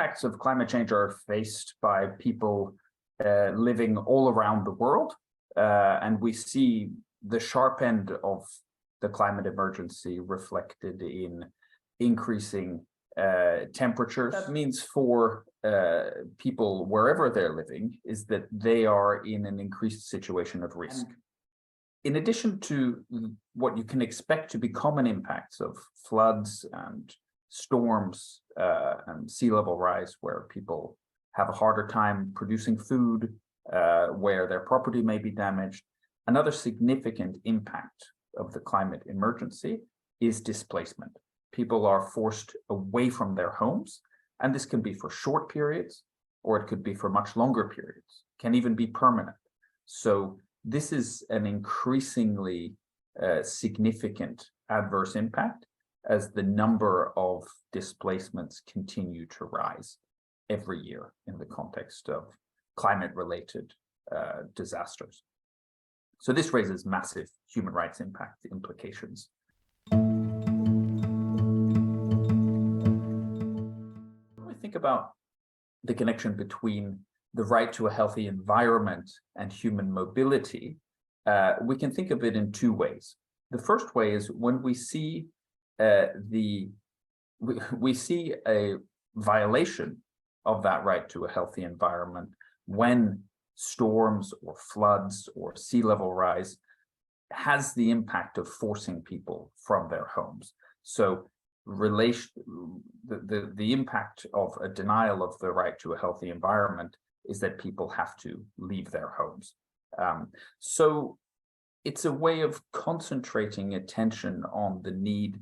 impacts of climate change are faced by people living all around the world, and we see the sharp end of the climate emergency reflected in increasing temperatures. That means for people wherever they're living is that they are in an increased situation of risk. And in addition to what you can expect to be common impacts of floods and storms and sea level rise, where people have a harder time producing food, where their property may be damaged, another significant impact of the climate emergency is displacement. People are forced away from their homes, and this can be for short periods, or it could be for much longer periods, can even be permanent. So this is an increasingly significant adverse impact as the number of displacements continue to rise every year in the context of climate-related disasters. So this raises massive human rights impact implications. When we think about the connection between the right to a healthy environment and human mobility, we can think of it in two ways. The first way is when we see we see a violation of that right to a healthy environment when storms or floods or sea level rise has the impact of forcing people from their homes. So the impact of a denial of the right to a healthy environment is that people have to leave their homes. So it's a way of concentrating attention on the need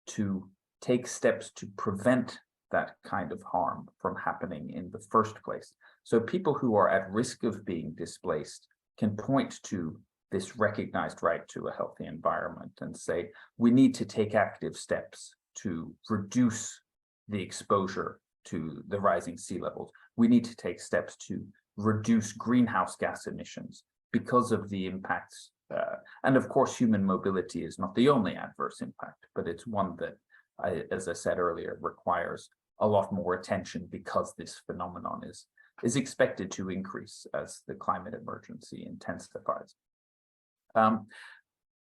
to take steps to prevent that kind of harm from happening in the first place. So people who are at risk of being displaced can point to this recognized right to a healthy environment and say, we need to take active steps to reduce the exposure to the rising sea levels. We need to take steps to reduce greenhouse gas emissions because of the impacts. And of course, human mobility is not the only adverse impact, but it's one that, as I said earlier, requires a lot more attention because this phenomenon is expected to increase as the climate emergency intensifies.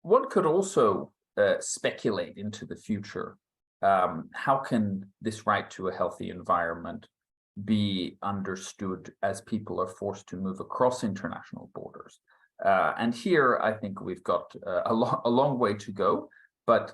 One could also speculate into the future. How can this right to a healthy environment be understood as people are forced to move across international borders? And here, I think we've got a long way to go, but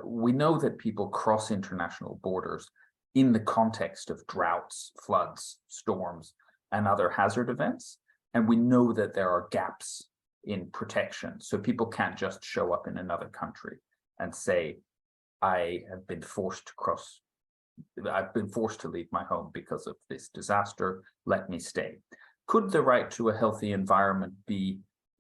we know that people cross international borders in the context of droughts, floods, storms, and other hazard events. And we know that there are gaps in protection. So people can't just show up in another country and say, I've been forced to leave my home because of this disaster, let me stay. Could the right to a healthy environment be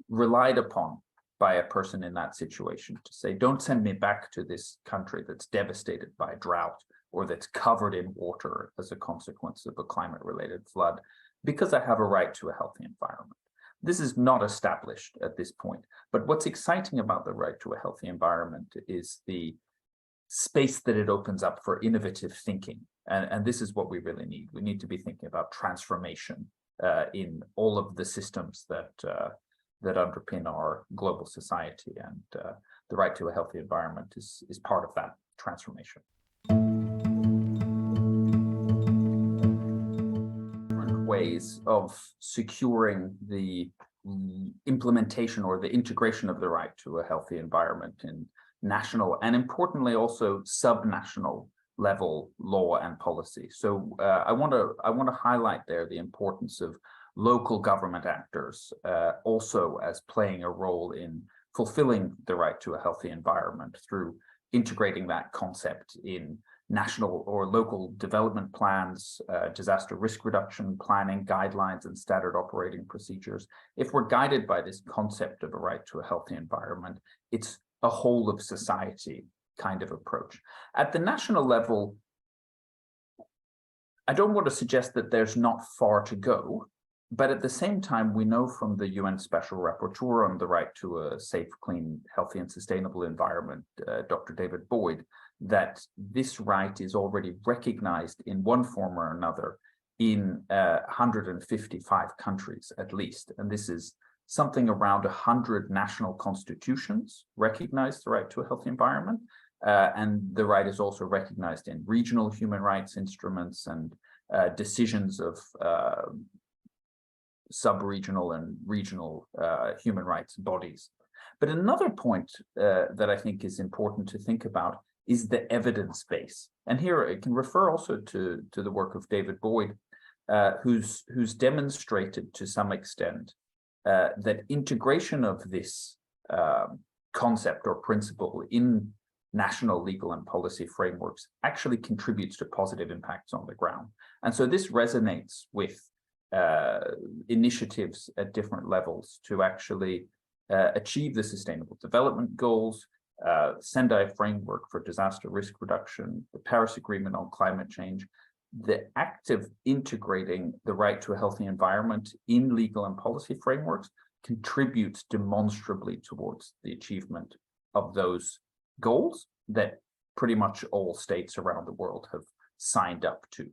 relied upon by a person in that situation to say, don't send me back to this country that's devastated by drought or that's covered in water as a consequence of a climate-related flood, because I have a right to a healthy environment? This is not established at this point, but what's exciting about the right to a healthy environment is the space that it opens up for innovative thinking. And this is what we really need. We need to be thinking about transformation in all of the systems that underpin our global society, and the right to a healthy environment is part of that transformation. Different ways of securing the implementation or the integration of the right to a healthy environment in national and, importantly, also subnational level law and policy. So I want to highlight there the importance of local government actors also as playing a role in fulfilling the right to a healthy environment through integrating that concept in national or local development plans, disaster risk reduction planning guidelines, and standard operating procedures. If we're guided by this concept of a right to a healthy environment, it's a whole of society kind of approach. At the national level, I don't want to suggest that there's not far to go, But at the same time, we know from the UN Special Rapporteur on the right to a safe, clean, healthy, and sustainable environment, Dr. David Boyd, that this right is already recognized in one form or another in 155 countries at least. And this is something around 100 national constitutions recognize the right to a healthy environment. And the right is also recognized in regional human rights instruments and decisions of sub-regional and regional human rights bodies. But another point that I think is important to think about is the evidence base. And here I can refer also to the work of David Boyd, who's demonstrated to some extent that integration of this concept or principle in national legal and policy frameworks actually contributes to positive impacts on the ground. And so this resonates with initiatives at different levels to actually achieve the Sustainable Development Goals, Sendai Framework for Disaster Risk Reduction, the Paris Agreement on Climate Change. The act of integrating the right to a healthy environment in legal and policy frameworks contributes demonstrably towards the achievement of those goals that pretty much all states around the world have signed up to.